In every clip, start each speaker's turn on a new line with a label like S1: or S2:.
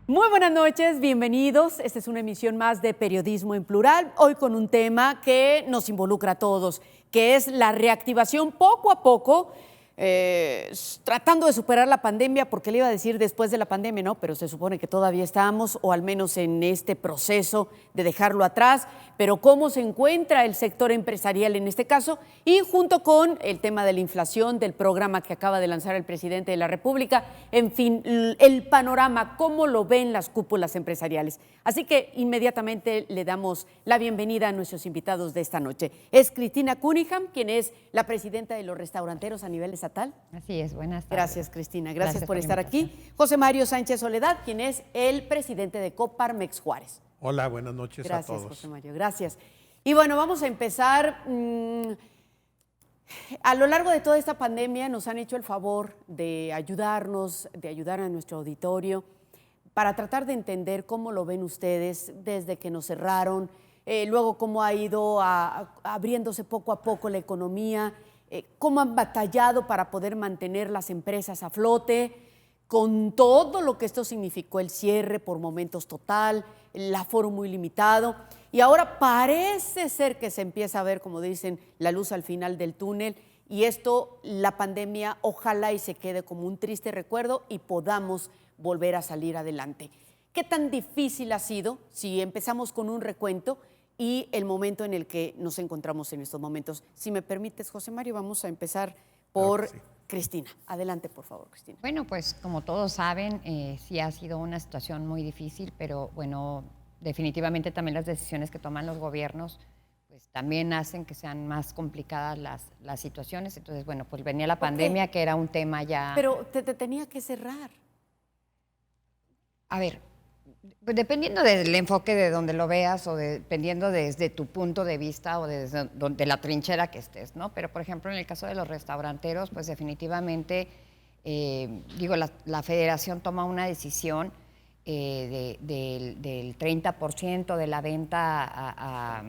S1: Muy buenas noches, bienvenidos. Esta es una emisión más de Periodismo en Plural, hoy con un tema que nos involucra a todos, que es la reactivación poco a poco, tratando de superar la pandemia, porque le iba a decir después de la pandemia, no, pero se supone que todavía estamos, o al menos en este proceso de dejarlo atrás, pero cómo se encuentra el sector empresarial en este caso, y junto con el tema de la inflación, del programa que acaba de lanzar el presidente de la República, en fin, el panorama, cómo lo ven las cúpulas empresariales. Así que inmediatamente le damos la bienvenida a nuestros invitados de esta noche. Es Cristina Cunningham, quien es la presidenta de los restauranteros a nivel estatal.
S2: Así es, buenas tardes.
S1: Gracias, Cristina. Gracias por estar aquí. José Mario Sánchez Soledad, quien es el presidente de Coparmex Juárez.
S3: Hola, buenas noches a todos.
S1: Gracias, José Mario, gracias. Y bueno, vamos a empezar. A lo largo de toda esta pandemia nos han hecho el favor de ayudarnos, de ayudar a nuestro auditorio para tratar de entender cómo lo ven ustedes desde que nos cerraron, luego cómo ha ido abriéndose poco a poco la economía, cómo han batallado para poder mantener las empresas a flote, con todo lo que esto significó, el cierre por momentos total, el aforo muy limitado. Y ahora parece ser que se empieza a ver, como dicen, la luz al final del túnel. Y esto, la pandemia, ojalá y se quede como un triste recuerdo y podamos volver a salir adelante. ¿Qué tan difícil ha sido, si empezamos con un recuento, y el momento en el que nos encontramos en estos momentos? Si me permites, José Mario, vamos a empezar por Cristina. Adelante, por favor, Cristina.
S2: Bueno, pues como todos saben, sí ha sido una situación muy difícil, pero bueno, definitivamente también las decisiones que toman los gobiernos pues también hacen que sean más complicadas las situaciones. Entonces, bueno, pues venía la pandemia, que era un tema ya...
S1: Pero te tenía que cerrar.
S2: A ver, pues dependiendo del enfoque de donde lo veas o dependiendo desde tu punto de vista o desde de la trinchera que estés, ¿no? Pero, por ejemplo, en el caso de los restauranteros, pues definitivamente, digo, la federación toma una decisión del 30% de la venta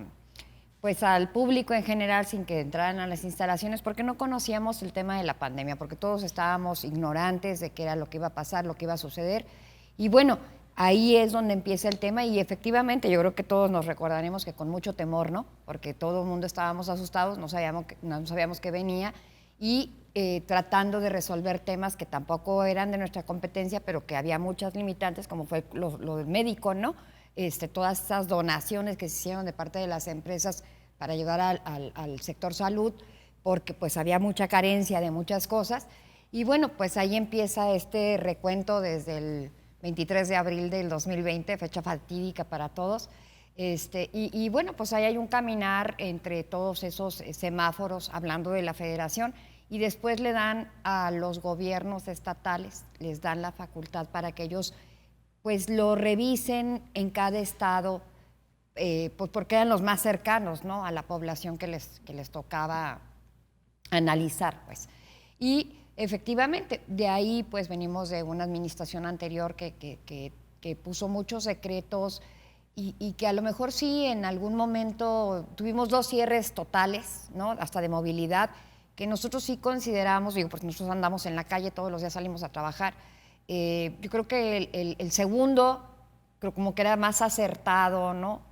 S2: pues al público en general sin que entraran a las instalaciones, porque no conocíamos el tema de la pandemia, porque todos estábamos ignorantes de qué era lo que iba a pasar, lo que iba a suceder. Y bueno, ahí es donde empieza el tema y efectivamente yo creo que todos nos recordaremos que con mucho temor, ¿no? Porque todo el mundo estábamos asustados, no sabíamos qué venía y tratando de resolver temas que tampoco eran de nuestra competencia, pero que había muchas limitantes, como fue lo del médico, ¿no? Todas esas donaciones que se hicieron de parte de las empresas para ayudar al sector salud, porque pues había mucha carencia de muchas cosas. Y bueno, pues ahí empieza este recuento desde el 23 de abril del 2020, fecha fatídica para todos. Y bueno, pues ahí hay un caminar entre todos esos semáforos, hablando de la federación, y después le dan a los gobiernos estatales, les dan la facultad para que ellos pues lo revisen en cada estado, pues porque eran los más cercanos, ¿no?, a la población que les tocaba analizar, pues. Y efectivamente, de ahí pues venimos de una administración anterior que puso muchos secretos y que a lo mejor sí en algún momento tuvimos 2 cierres totales, ¿no?, hasta de movilidad, que nosotros sí consideramos, digo, pues nosotros andamos en la calle, todos los días salimos a trabajar. Yo creo que el segundo, creo como que era más acertado, ¿no?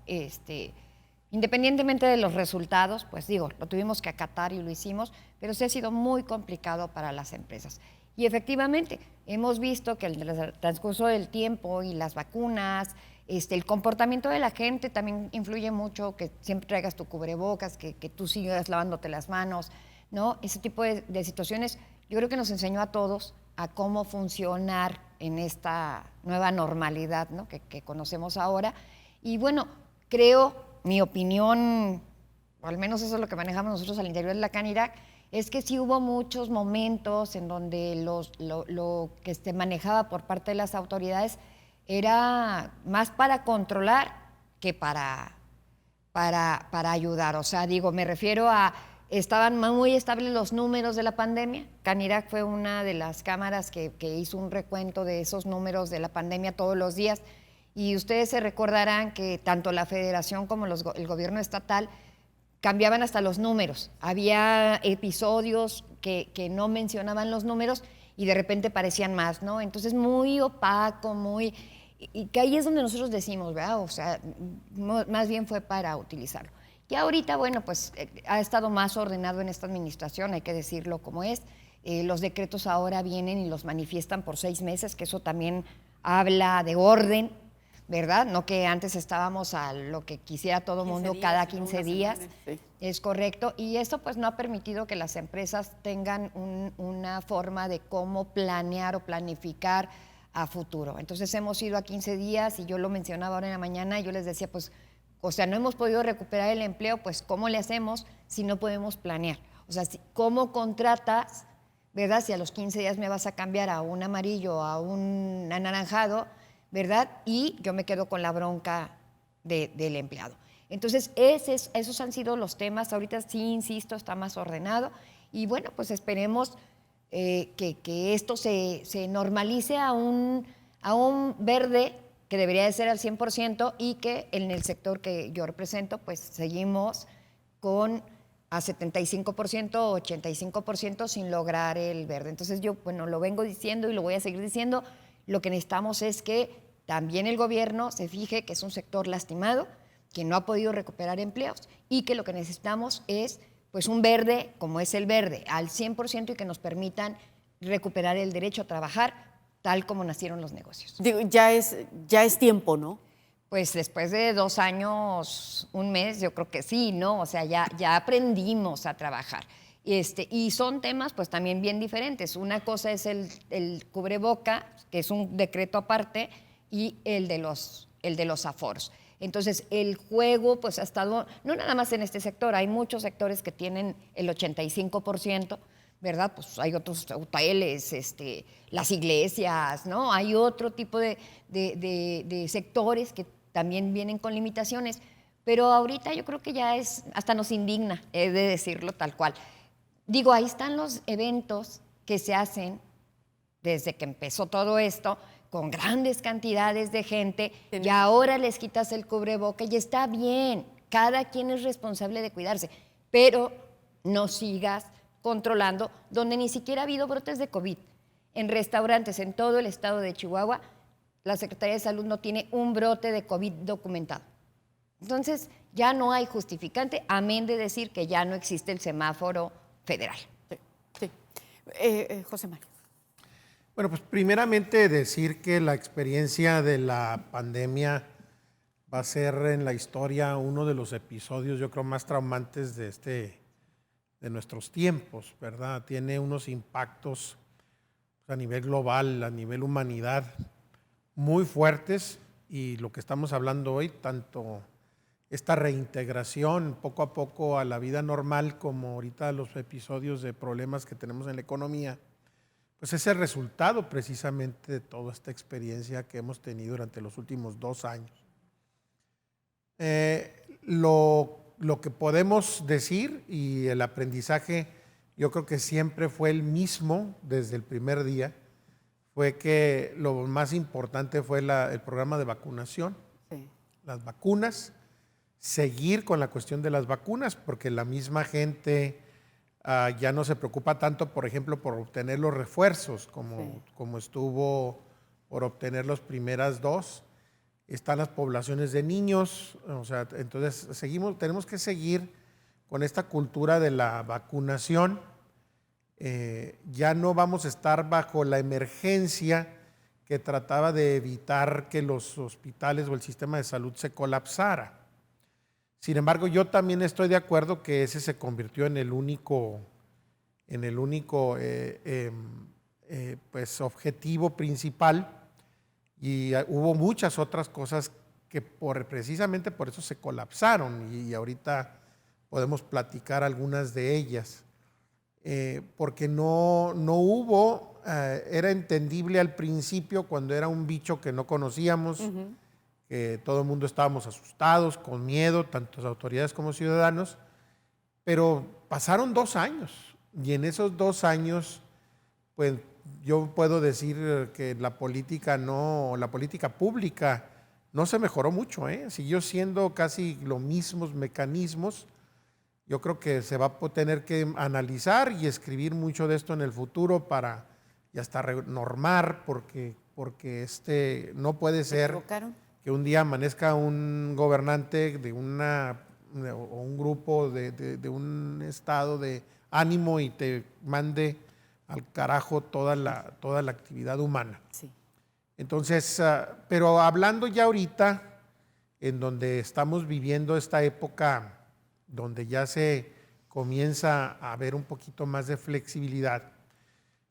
S2: Independientemente de los resultados, pues digo, lo tuvimos que acatar y lo hicimos, pero sí ha sido muy complicado para las empresas. Y efectivamente, hemos visto que el transcurso del tiempo y las vacunas, el comportamiento de la gente también influye mucho, que siempre traigas tu cubrebocas, que tú sigas lavándote las manos, ¿no? Ese tipo de situaciones yo creo que nos enseñó a todos a cómo funcionar en esta nueva normalidad, ¿no?, que conocemos ahora. Y bueno, creo, mi opinión, o al menos eso es lo que manejamos nosotros al interior de la Canirac, es que sí hubo muchos momentos en donde lo que se manejaba por parte de las autoridades era más para controlar que para ayudar. O sea, digo, me refiero a... Estaban muy estables los números de la pandemia. Canirac fue una de las cámaras que hizo un recuento de esos números de la pandemia todos los días. Y ustedes se recordarán que tanto la federación como el gobierno estatal cambiaban hasta los números. Había episodios que no mencionaban los números y de repente parecían más, ¿no? Entonces muy opaco, muy... Y que ahí es donde nosotros decimos, ¿verdad? O sea, más bien fue para utilizarlo. Y ahorita, bueno, pues ha estado más ordenado en esta administración, hay que decirlo como es. Los decretos ahora vienen y los manifiestan por 6 meses, que eso también habla de orden, ¿verdad? No que antes estábamos a lo que quisiera todo el mundo cada 15 días. Sí. Es correcto. Y esto pues no ha permitido que las empresas tengan una forma de cómo planear o planificar a futuro. Entonces hemos ido a 15 días y yo lo mencionaba ahora en la mañana y yo les decía, pues, o sea, no hemos podido recuperar el empleo, pues, ¿cómo le hacemos si no podemos planear? O sea, ¿cómo contratas, verdad? Si a los 15 días me vas a cambiar a un amarillo, a un anaranjado, ¿verdad? Y yo me quedo con la bronca del empleado. Entonces, esos han sido los temas. Ahorita sí, insisto, está más ordenado. Y bueno, pues esperemos que esto se normalice a un verde que debería de ser al 100% y que en el sector que yo represento, pues seguimos con a 75%, 85% sin lograr el verde. Entonces yo, bueno, lo vengo diciendo y lo voy a seguir diciendo. Lo que necesitamos es que también el gobierno se fije que es un sector lastimado, que no ha podido recuperar empleos y que lo que necesitamos es pues un verde como es el verde al 100% y que nos permitan recuperar el derecho a trabajar tal como nacieron los negocios.
S1: Digo, ya es tiempo, ¿no?
S2: Pues después de 2 años, 1 mes, yo creo que sí, ¿no? O sea, ya aprendimos a trabajar. Y son temas pues también bien diferentes. Una cosa es el cubreboca, que es un decreto aparte, y el de los aforos. Entonces, el juego pues ha estado, no nada más en este sector, hay muchos sectores que tienen el 85%, ¿verdad? Pues hay otros hoteles, las iglesias, ¿no? Hay otro tipo de sectores que también vienen con limitaciones, pero ahorita yo creo que ya hasta nos indigna, he de decirlo tal cual. Digo, ahí están los eventos que se hacen desde que empezó todo esto, con grandes cantidades de gente, y ahora les quitas el cubreboca y está bien, cada quien es responsable de cuidarse, pero no sigas controlando donde ni siquiera ha habido brotes de COVID. En restaurantes en todo el estado de Chihuahua, la Secretaría de Salud no tiene un brote de COVID documentado. Entonces, ya no hay justificante, amén de decir que ya no existe el semáforo federal.
S1: Sí. José Mario.
S3: Bueno, pues primeramente decir que la experiencia de la pandemia va a ser en la historia uno de los episodios, yo creo, más traumantes de nuestros tiempos, ¿verdad? Tiene unos impactos a nivel global, a nivel humanidad, muy fuertes, y lo que estamos hablando hoy, tanto esta reintegración poco a poco a la vida normal, como ahorita los episodios de problemas que tenemos en la economía, pues es el resultado precisamente de toda esta experiencia que hemos tenido durante los últimos 2 años. Lo que podemos decir, y el aprendizaje yo creo que siempre fue el mismo desde el primer día, fue que lo más importante fue el programa de vacunación, sí. Las vacunas, seguir con la cuestión de las vacunas, porque la misma gente ya no se preocupa tanto, por ejemplo, por obtener los refuerzos, como estuvo por obtener las primeras 2. Están las poblaciones de niños, o sea, entonces tenemos que seguir con esta cultura de la vacunación. Ya no vamos a estar bajo la emergencia que trataba de evitar que los hospitales o el sistema de salud se colapsara. Sin embargo, yo también estoy de acuerdo que ese se convirtió en el único pues, objetivo principal, y hubo muchas otras cosas que precisamente por eso se colapsaron, y ahorita podemos platicar algunas de ellas. Porque no hubo, era entendible al principio cuando era un bicho que no conocíamos, que todo el mundo estábamos asustados, con miedo, tanto las autoridades como ciudadanos, pero pasaron 2 años, y en esos 2 años, pues yo puedo decir que la política pública no se mejoró mucho, siguió siendo casi los mismos mecanismos. Yo creo que se va a tener que analizar y escribir mucho de esto en el futuro para y hasta normar, porque porque no puede
S1: ¿Se
S3: ser
S1: equivocaron?
S3: que un día amanezca un gobernante de o un grupo de un estado de ánimo y te mande al carajo toda la actividad humana.
S1: Sí.
S3: Entonces, pero hablando ya ahorita, en donde estamos viviendo esta época donde ya se comienza a haber un poquito más de flexibilidad,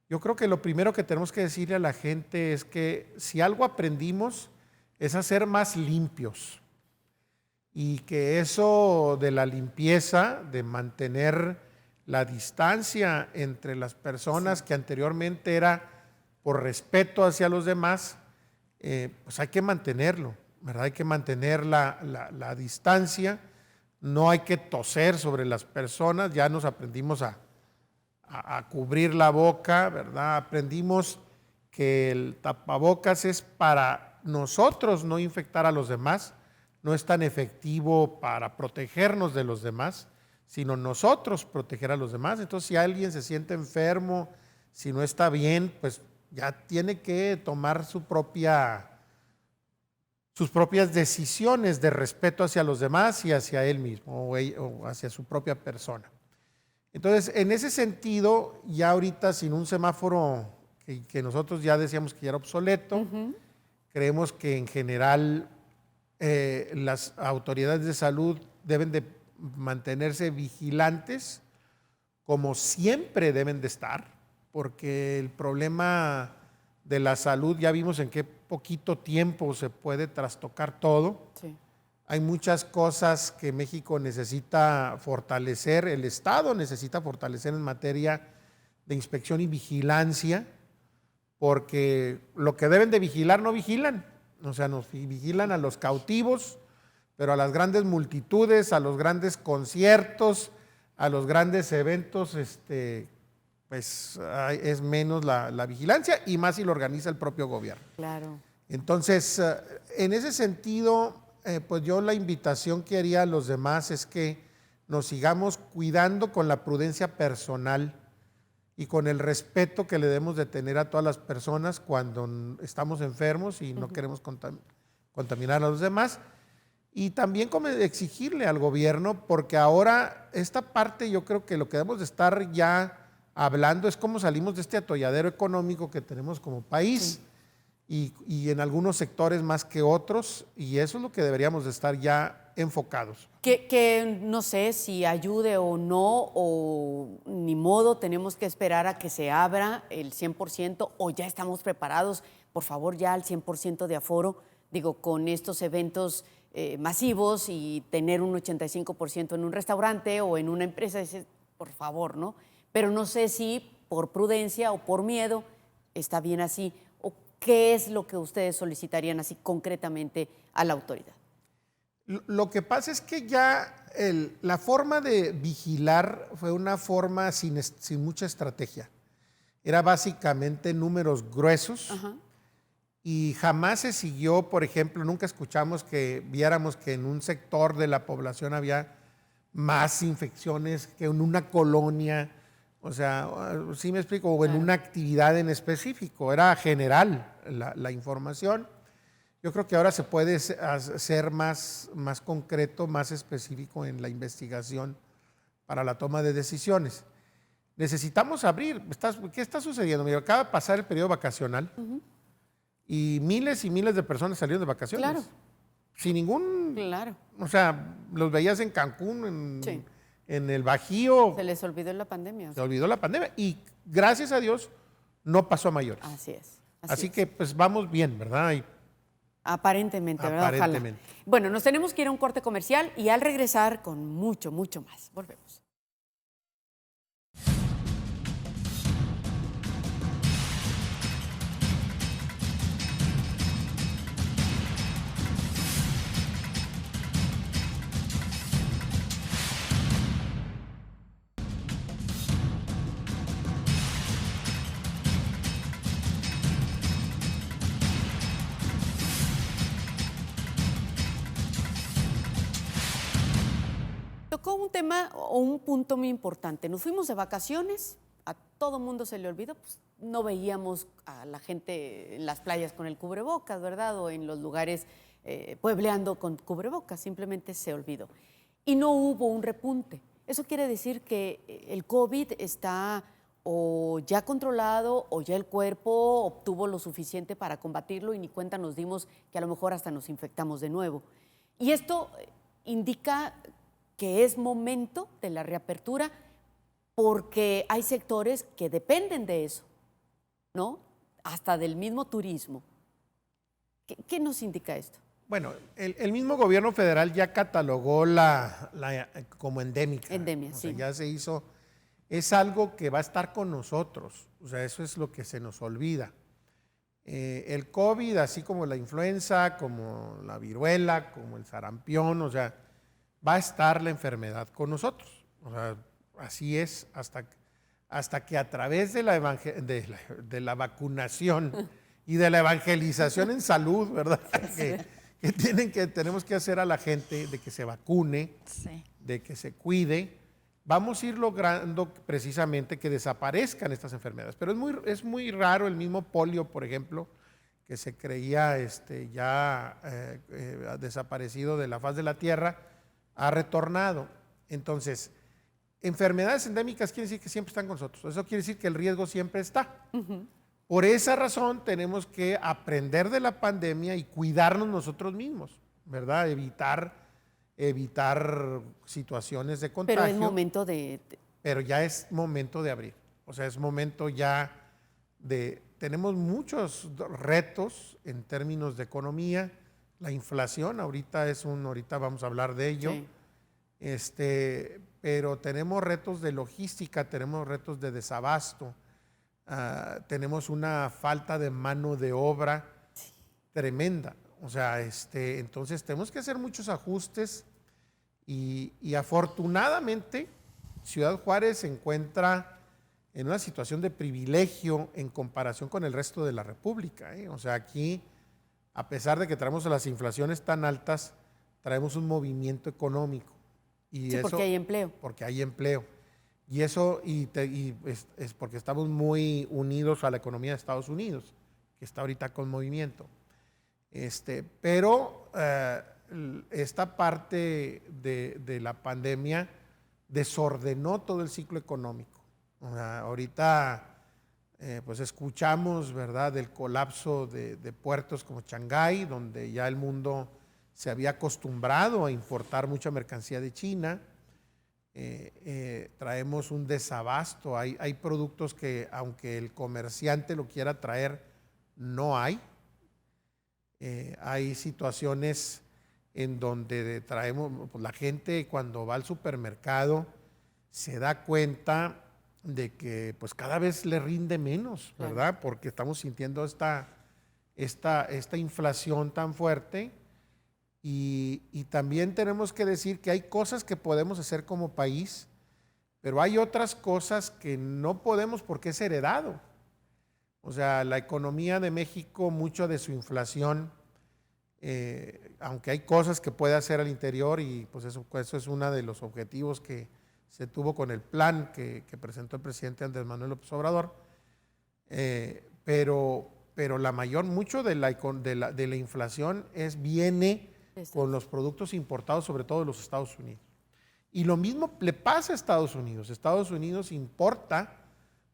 S3: yo creo que lo primero que tenemos que decirle a la gente es que si algo aprendimos es a ser más limpios y que eso de la limpieza, de mantener la distancia entre las personas, que anteriormente era por respeto hacia los demás, pues hay que mantenerlo, ¿verdad? Hay que mantener la distancia, no hay que toser sobre las personas, ya nos aprendimos a cubrir la boca, ¿verdad? Aprendimos que el tapabocas es para nosotros no infectar a los demás, no es tan efectivo para protegernos de los demás, sino nosotros proteger a los demás. Entonces, si alguien se siente enfermo, si no está bien, pues ya tiene que tomar sus propias decisiones de respeto hacia los demás y hacia él mismo o hacia su propia persona. Entonces, en ese sentido, ya ahorita sin un semáforo que nosotros ya decíamos que ya era obsoleto, creemos que en general las autoridades de salud deben de mantenerse vigilantes, como siempre deben de estar, porque el problema de la salud, ya vimos en qué poquito tiempo se puede trastocar todo.
S1: Sí.
S3: Hay muchas cosas que México necesita fortalecer, el Estado necesita fortalecer en materia de inspección y vigilancia, porque lo que deben de vigilar no vigilan, o sea, nos vigilan a los cautivos, pero a las grandes multitudes, a los grandes conciertos, a los grandes eventos, pues es menos la vigilancia, y más si lo organiza el propio gobierno.
S1: Claro.
S3: Entonces, en ese sentido, pues yo la invitación que haría a los demás es que nos sigamos cuidando con la prudencia personal y con el respeto que le debemos de tener a todas las personas cuando estamos enfermos y no queremos contaminar a los demás. Y también como exigirle al gobierno, porque ahora esta parte yo creo que lo que debemos de estar ya hablando es cómo salimos de este atolladero económico que tenemos como país. Sí. Y en algunos sectores más que otros, y eso es lo que deberíamos de estar ya enfocados.
S1: Que no sé si ayude o no, o ni modo, tenemos que esperar a que se abra el 100% o ya estamos preparados, por favor, ya al 100% de aforo, digo, con estos eventos masivos y tener un 85% en un restaurante o en una empresa, por favor, ¿no? Pero no sé si por prudencia o por miedo está bien así, o qué es lo que ustedes solicitarían así concretamente a la autoridad.
S3: Lo que pasa es que ya la forma de vigilar fue una forma sin mucha estrategia. Era básicamente números gruesos. Ajá. Y jamás se siguió, por ejemplo, nunca escuchamos que viéramos que en un sector de la población había más infecciones que en una colonia. O sea, sí me explico, o en una actividad en específico. Era general la información. Yo creo que ahora se puede hacer más concreto, más específico en la investigación para la toma de decisiones. Necesitamos abrir. ¿Qué está sucediendo? Mira, acaba de pasar el periodo vacacional y miles de personas salieron de vacaciones.
S1: Claro.
S3: Sin ningún...
S1: Claro.
S3: O sea, los veías en Cancún, en el Bajío.
S1: Se les olvidó la pandemia.
S3: Se olvidó la pandemia y gracias a Dios no pasó a mayores.
S1: Así es.
S3: Así que pues vamos bien, ¿verdad?
S1: Aparentemente, ¿verdad?
S3: Aparentemente.
S1: Ojalá. Bueno, nos tenemos que ir a un corte comercial y al regresar con mucho más. Volvemos. Tocó un tema o un punto muy importante. Nos fuimos de vacaciones, a todo mundo se le olvidó, pues no veíamos a la gente en las playas con el cubrebocas, ¿verdad? O en los lugares puebleando con cubrebocas, simplemente se olvidó. Y no hubo un repunte. Eso quiere decir que el COVID está o ya controlado o ya el cuerpo obtuvo lo suficiente para combatirlo y ni cuenta nos dimos que a lo mejor hasta nos infectamos de nuevo. Y esto indica que es momento de la reapertura porque hay sectores que dependen de eso, ¿no? Hasta del mismo turismo. ¿Qué nos indica esto?
S3: Bueno, el mismo gobierno federal ya catalogó como endémica.
S1: Endemia,
S3: o
S1: sí.
S3: sea, ya se hizo, es algo que va a estar con nosotros, o sea, eso es lo que se nos olvida. El COVID, así como la influenza, como la viruela, como el sarampión, o sea, va a estar la enfermedad con nosotros. O sea, así es hasta que a través de la vacunación y de la evangelización en salud, ¿verdad? Que tenemos que hacer a la gente de que se vacune,
S2: Sí.
S3: de que se cuide, vamos a ir logrando precisamente que desaparezcan estas enfermedades. Pero es muy raro el mismo polio, por ejemplo, que se creía ya desaparecido de la faz de la tierra, ha retornado. Entonces, enfermedades endémicas quiere decir que siempre están con nosotros. Eso quiere decir que el riesgo siempre está. Por esa razón tenemos que aprender de la pandemia y cuidarnos nosotros mismos, ¿verdad? Evitar situaciones de contagio.
S1: Pero es momento
S3: Pero ya es momento de abrir. O sea, es momento ya tenemos muchos retos en términos de economía. La inflación ahorita vamos a hablar de ello.
S1: Sí.
S3: Pero tenemos retos de logística, tenemos retos de desabasto. Tenemos una falta de mano de obra tremenda. O sea, entonces tenemos que hacer muchos ajustes y afortunadamente Ciudad Juárez se encuentra en una situación de privilegio en comparación con el resto de la República. O sea, aquí, a pesar de que traemos las inflaciones tan altas, traemos un movimiento económico. Y
S1: sí,
S3: eso,
S1: porque hay empleo.
S3: Porque hay empleo. Y eso es porque estamos muy unidos a la economía de Estados Unidos, que está ahorita con movimiento. Pero esta parte de la pandemia desordenó todo el ciclo económico. O sea, ahorita pues escuchamos, ¿verdad?, del colapso de puertos como Shanghái, donde ya el mundo se había acostumbrado a importar mucha mercancía de China. Traemos un desabasto, hay productos que aunque el comerciante lo quiera traer, no hay. Hay situaciones en donde traemos, pues la gente cuando va al supermercado se da cuenta de que pues cada vez le rinde menos, ¿verdad? Claro. Porque estamos sintiendo esta inflación tan fuerte. Y también tenemos que decir que hay cosas que podemos hacer como país, pero hay otras cosas que no podemos porque es heredado. O sea, la economía de México, mucho de su inflación, aunque hay cosas que puede hacer al interior y pues eso es uno de los objetivos que se tuvo con el plan que presentó el presidente Andrés Manuel López Obrador, pero mucho de la inflación viene con los productos importados, sobre todo de los Estados Unidos. Y lo mismo le pasa a Estados Unidos. Estados Unidos importa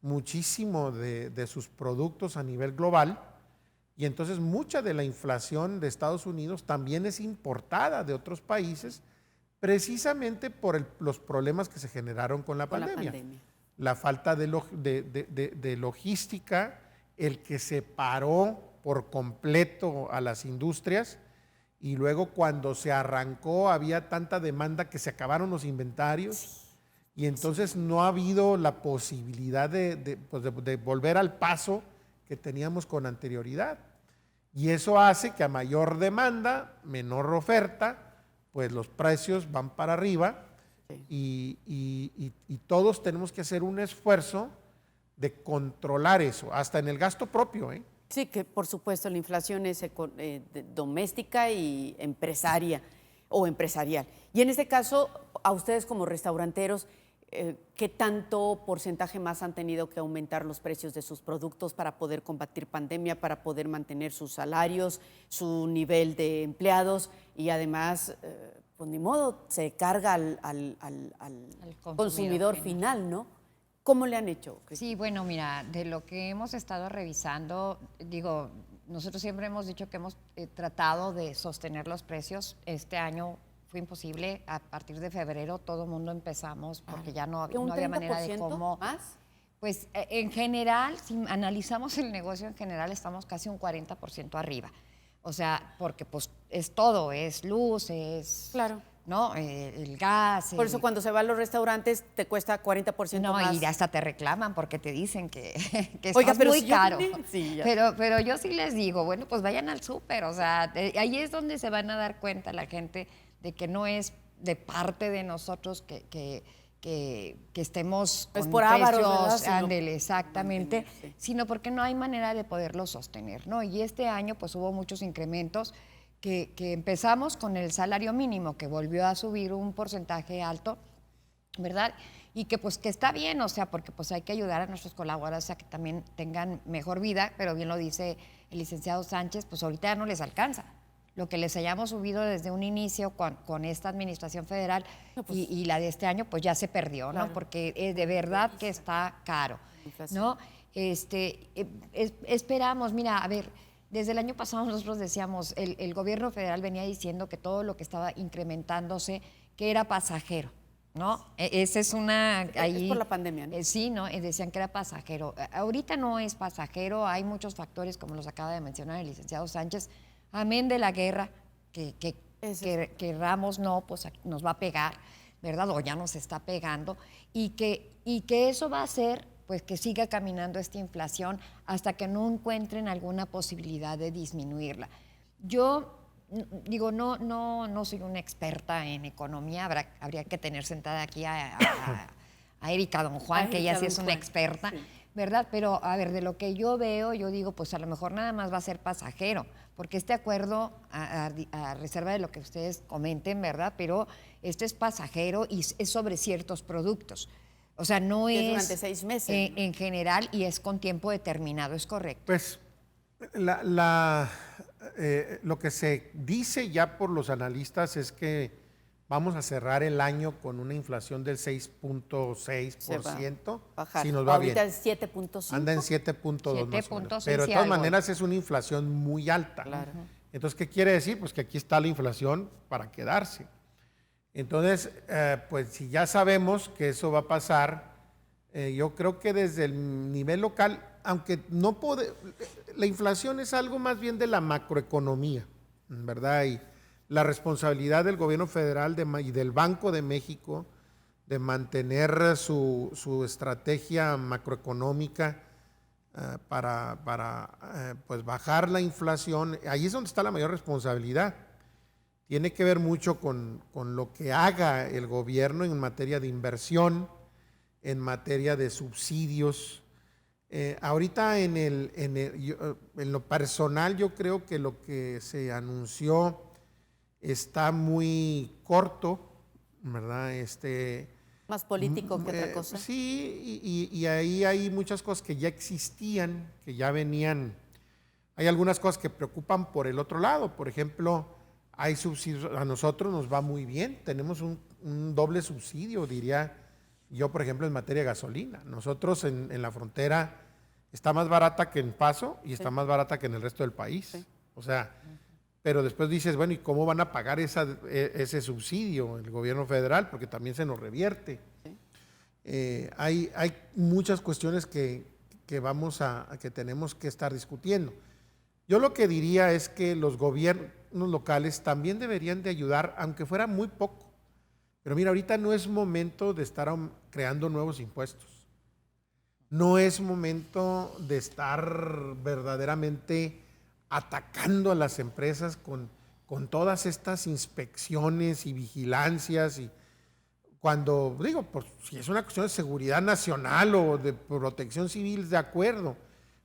S3: muchísimo de sus productos a nivel global y entonces mucha de la inflación de Estados Unidos también es importada de otros países precisamente por los problemas que se generaron con la pandemia. La falta de logística, el que se paró por completo a las industrias. Y luego cuando se arrancó había tanta demanda que se acabaron los inventarios y entonces no ha habido la posibilidad de volver al paso que teníamos con anterioridad. Y eso hace que a mayor demanda, menor oferta, pues los precios van para arriba y todos tenemos que hacer un esfuerzo de controlar eso, hasta en el gasto propio, ¿eh?
S1: Sí, que por supuesto la inflación es doméstica y empresarial. Y en este caso, a ustedes como restauranteros, ¿qué tanto porcentaje más han tenido que aumentar los precios de sus productos para poder combatir pandemia, para poder mantener sus salarios, su nivel de empleados y además, pues ni modo, se carga al consumidor final, ¿no? ¿Cómo le han hecho, Cristina?
S2: Sí, bueno, mira, de lo que hemos estado revisando, digo, nosotros siempre hemos dicho que hemos tratado de sostener los precios. Este año fue imposible. A partir de febrero todo el mundo empezamos porque ya no había manera de cómo.
S1: ¿Más?
S2: Pues en general, si analizamos el negocio en general, estamos casi un 40% arriba. O sea, porque pues es todo, es luz, es...
S1: Claro.
S2: ¿No? El gas.
S1: Por eso cuando se va a los restaurantes te cuesta 40% más.
S2: No, y hasta te reclaman porque te dicen que
S1: Oiga,
S2: estás
S1: pero
S2: muy
S1: si
S2: caro.
S1: Sí,
S2: pero yo sí les digo, bueno, pues vayan al súper. O sea, ahí es donde se van a dar cuenta la gente de que no es de parte de nosotros que estemos
S1: Es
S2: con
S1: por ávaros, ¿verdad?
S2: precios,
S1: Sino-
S2: ándele, exactamente,
S1: Sí.
S2: sino porque no hay manera de poderlo sostener, ¿no? Y este año pues hubo muchos incrementos que empezamos con el salario mínimo, que volvió a subir un porcentaje alto, ¿verdad? Y que pues que está bien, o sea, porque pues hay que ayudar a nuestros colaboradores a que también tengan mejor vida, pero bien lo dice el licenciado Sánchez, pues ahorita ya no les alcanza. Lo que les hayamos subido desde un inicio con esta administración federal
S1: No, pues,
S2: y la de este año, pues ya se perdió,
S1: claro.
S2: ¿no? Porque de verdad que está caro,
S1: Inflación.
S2: ¿no? Esperamos, mira, a ver, desde el año pasado nosotros decíamos, el gobierno federal venía diciendo que todo lo que estaba incrementándose, que era pasajero, ¿no? Esa es una...
S1: Es por la pandemia, ¿no?
S2: Sí, ¿no? Decían que era pasajero. Ahorita no es pasajero, hay muchos factores, como los acaba de mencionar el licenciado Sánchez, amén de la guerra, que querramos no, pues nos va a pegar, ¿verdad? O ya nos está pegando, y que eso va a hacer pues que siga caminando esta inflación hasta que no encuentren alguna posibilidad de disminuirla. Yo digo, no soy una experta en economía, habría que tener sentada aquí a Erika Don Juan, que ella sí es una experta,
S1: sí.
S2: ¿verdad? Pero, a ver, de lo que yo veo, yo digo, pues a lo mejor nada más va a ser pasajero, porque este acuerdo, a reserva de lo que ustedes comenten, ¿verdad? Pero este es pasajero y es sobre ciertos productos. O sea, no
S1: Y es
S2: es
S1: durante 6 meses, ¿no?
S2: en general y es con tiempo determinado, ¿es correcto?
S3: Pues lo que se dice ya por los analistas es que vamos a cerrar el año con una inflación del 6.6%.
S1: Bajar.
S3: Si nos va
S1: Ahorita
S3: bien.
S1: es 7.5.
S3: Anda en 7.2 más o menos.
S2: 7.6
S3: Pero de
S2: y
S3: todas
S2: algo.
S3: maneras es una inflación muy alta.
S1: Claro.
S3: Entonces, ¿qué quiere decir? Pues que aquí está la inflación para quedarse. Entonces, pues si ya sabemos que eso va a pasar, yo creo que desde el nivel local, aunque no puede, la inflación es algo más bien de la macroeconomía, ¿verdad? Y la responsabilidad del gobierno federal y del Banco de México de mantener su estrategia macroeconómica para pues bajar la inflación, ahí es donde está la mayor responsabilidad. Tiene que ver mucho con lo que haga el gobierno en materia de inversión, en materia de subsidios. Ahorita en lo personal yo creo que lo que se anunció está muy corto, ¿verdad?
S1: Más político que otra cosa.
S3: Sí, y ahí hay muchas cosas que ya existían, que ya venían. Hay algunas cosas que preocupan por el otro lado. Por ejemplo, hay subsidios, a nosotros nos va muy bien, tenemos un doble subsidio, diría yo, por ejemplo, en materia de gasolina. Nosotros en la frontera está más barata que en Paso y está más barata que en el resto del país.
S1: Sí.
S3: O sea, pero después dices, bueno, ¿y cómo van a pagar ese subsidio el gobierno federal? Porque también se nos revierte.
S1: Sí.
S3: Hay muchas cuestiones que tenemos que estar discutiendo. Yo lo que diría es que los gobiernos locales también deberían de ayudar, aunque fuera muy poco. Pero mira, ahorita no es momento de estar creando nuevos impuestos. No es momento de estar verdaderamente atacando a las empresas con todas estas inspecciones y vigilancias. Y cuando, digo, pues, si es una cuestión de seguridad nacional o de protección civil, de acuerdo.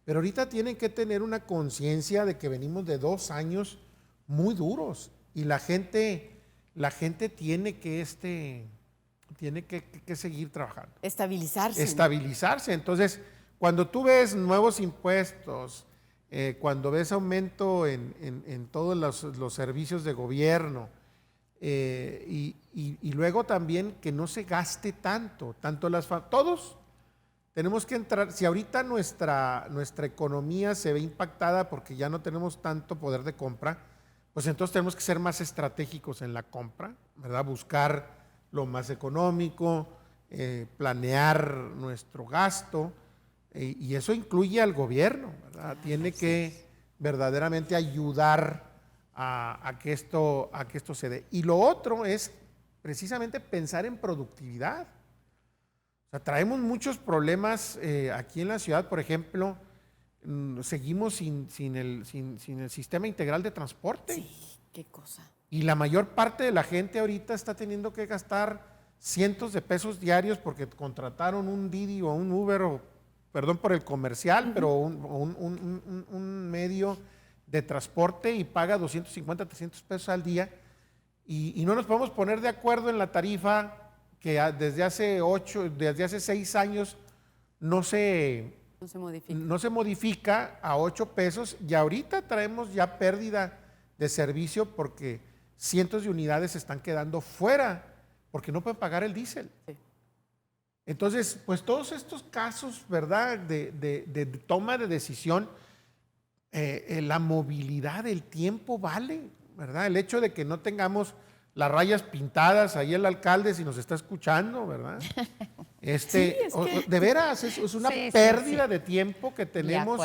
S3: Pero ahorita tienen que tener una conciencia de que venimos de 2 años muy duros y la gente tiene que tiene que seguir trabajando.
S1: Estabilizarse.
S3: Estabilizarse. Entonces, cuando tú ves nuevos impuestos, cuando ves aumento en todos los servicios de gobierno, y luego también que no se gaste tanto todos tenemos que entrar. Si ahorita nuestra economía se ve impactada porque ya no tenemos tanto poder de compra, pues entonces tenemos que ser más estratégicos en la compra, ¿verdad? Buscar lo más económico, planear nuestro gasto, y eso incluye al gobierno, ¿verdad? Tiene que verdaderamente ayudar a que esto se dé. Y lo otro es precisamente pensar en productividad. O sea, traemos muchos problemas aquí en la ciudad. Por ejemplo, seguimos sin el sistema integral de transporte.
S1: Sí, qué cosa.
S3: Y la mayor parte de la gente ahorita está teniendo que gastar cientos de pesos diarios porque contrataron un Didi o un Uber, perdón por el comercial, pero un medio de transporte, y paga 250, 300 pesos al día, y no nos podemos poner de acuerdo en la tarifa que desde hace 6 años no se modifica a 8 pesos, y ahorita traemos ya pérdida de servicio porque cientos de unidades se están quedando fuera porque no pueden pagar el diésel. Sí. Entonces, pues todos estos casos, ¿verdad?, de toma de decisión, la movilidad, el tiempo vale, ¿verdad? El hecho de que no tengamos las rayas pintadas, ahí el alcalde, si nos está escuchando, ¿verdad? Sí, de veras, es una pérdida de tiempo que tenemos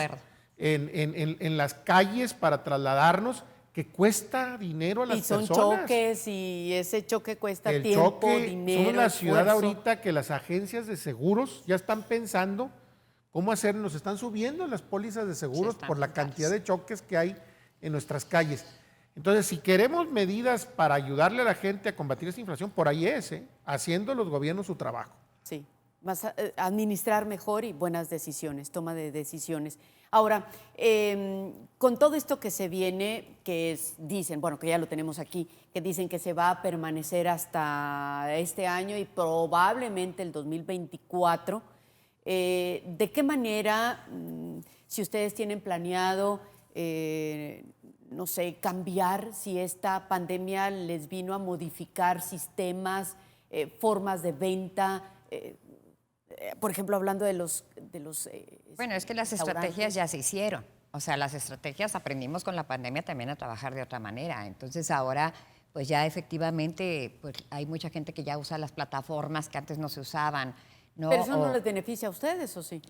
S3: en las calles para trasladarnos, que cuesta dinero a las personas.
S1: Y son choques, y ese choque cuesta tiempo, dinero,
S3: somos la ciudad
S1: esfuerzo.
S3: ahorita que las agencias de seguros ya están pensando cómo hacer, nos están subiendo las pólizas de seguros por la cantidad de choques que hay en nuestras calles. Entonces, si queremos medidas para ayudarle a la gente a combatir esta inflación, por ahí haciendo los gobiernos su trabajo.
S1: Sí, más administrar mejor y buenas decisiones, toma de decisiones. Ahora, con todo esto que se viene, dicen, bueno, que ya lo tenemos aquí, que dicen que se va a permanecer hasta este año y probablemente el 2024, ¿de qué manera, si ustedes tienen planeado, no sé, cambiar, si esta pandemia les vino a modificar sistemas, formas de venta, por ejemplo, hablando de los
S2: bueno, es que las estrategias ya se hicieron. O sea, las estrategias aprendimos con la pandemia también a trabajar de otra manera. Entonces ahora, pues ya efectivamente, pues hay mucha gente que ya usa las plataformas que antes no se usaban, ¿no?
S1: ¿Pero eso no les beneficia a ustedes, o sí?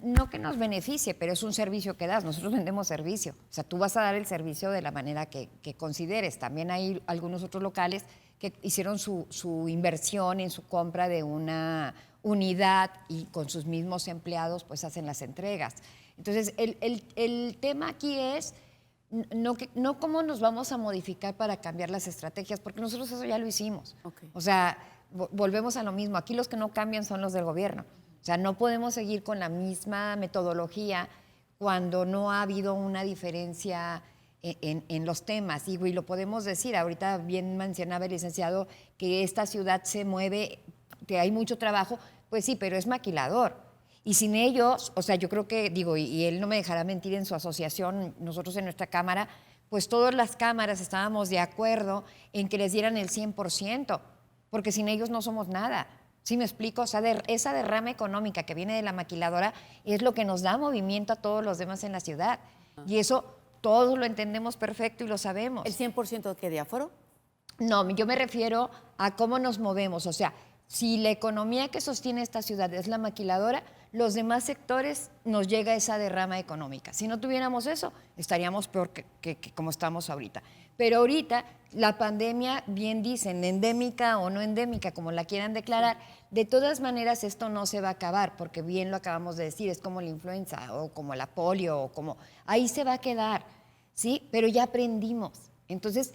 S2: No que nos beneficie, pero es un servicio que das. Nosotros vendemos servicio. O sea, tú vas a dar el servicio de la manera que consideres. También hay algunos otros locales que hicieron su inversión en su compra de una unidad y con sus mismos empleados pues hacen las entregas. Entonces, el tema aquí es no cómo nos vamos a modificar para cambiar las estrategias, porque nosotros eso ya lo hicimos. Okay. O sea, volvemos a lo mismo. Aquí los que no cambian son los del gobierno. O sea, no podemos seguir con la misma metodología cuando no ha habido una diferencia en los temas. Y lo podemos decir, ahorita bien mencionaba el licenciado que esta ciudad se mueve, que hay mucho trabajo, pues sí, pero es maquilador. Y sin ellos, o sea, yo creo que, y él no me dejará mentir, en su asociación, nosotros en nuestra cámara, pues todas las cámaras estábamos de acuerdo en que les dieran el 100%, porque sin ellos no somos nada. ¿Sí me explico? O sea, esa derrama económica que viene de la maquiladora es lo que nos da movimiento a todos los demás en la ciudad. Y eso todos lo entendemos perfecto y lo sabemos.
S1: ¿El 100% qué de aforo?
S2: No, yo me refiero a cómo nos movemos. O sea, si la economía que sostiene esta ciudad es la maquiladora, los demás sectores nos llega esa derrama económica. Si no tuviéramos eso, estaríamos peor que como estamos ahorita. Pero ahorita la pandemia, bien dicen, endémica o no endémica, como la quieran declarar, de todas maneras esto no se va a acabar, porque bien lo acabamos de decir, es como la influenza o como la polio, o como ahí se va a quedar, ¿sí? Pero ya aprendimos. Entonces,